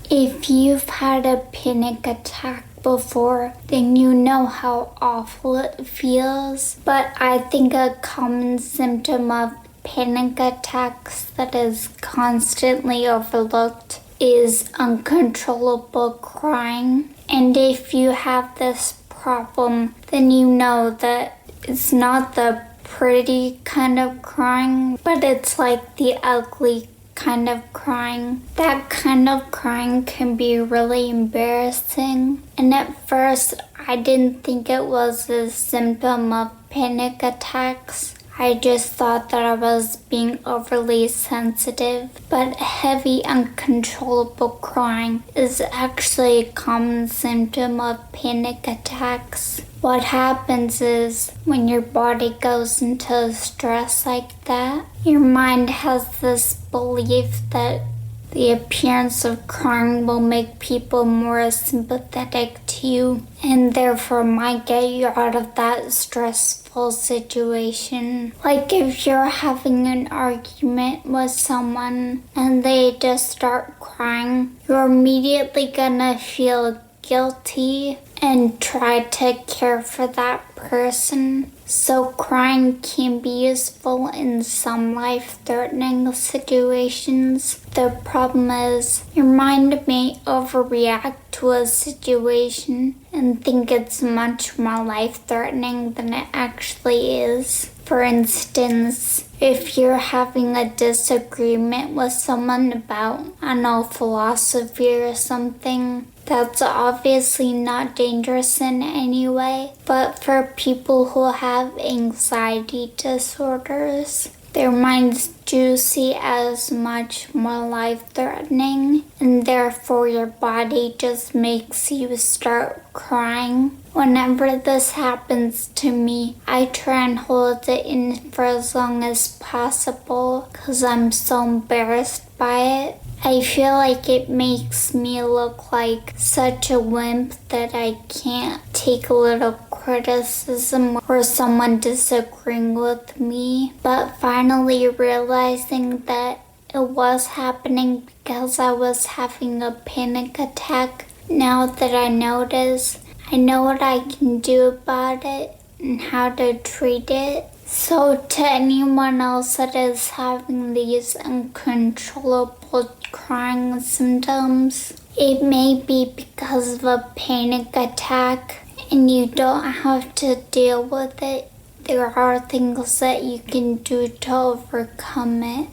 If you've had a panic attack before, then you know how awful it feels. But I think a common symptom of panic attacks that is constantly overlooked is uncontrollable crying. And if you have this problem, then you know that it's not the pretty kind of crying, but it's like the ugly kind of crying. That kind of crying can be really embarrassing. And at first, I didn't think it was a symptom of panic attacks. I just thought that I was being overly sensitive. But heavy, uncontrollable crying is actually a common symptom of panic attacks. What happens is when your body goes into stress like that, your mind has this belief that the appearance of crying will make people more sympathetic to you and therefore might get you out of that stressful situation. Like if you're having an argument with someone and they just start crying, you're immediately gonna feel guilty and try to care for that person. So crying can be useful in some life-threatening situations. The problem is your mind may overreact to a situation and think it's much more life-threatening than it actually is. For instance, if you're having a disagreement with someone about, philosophy or something, that's obviously not dangerous in any way, but for people who have anxiety disorders, their minds do see as much more life-threatening, and therefore your body just makes you start crying. Whenever this happens to me, I try and hold it in for as long as possible because I'm so embarrassed by it. I feel like it makes me look like such a wimp that I can't take a little criticism or someone disagreeing with me. But finally realizing that it was happening because I was having a panic attack, now that I notice, I know what I can do about it and how to treat it. So to anyone else that is having these uncontrollable crying symptoms, it may be because of a panic attack and you don't have to deal with it. There are things that you can do to overcome it.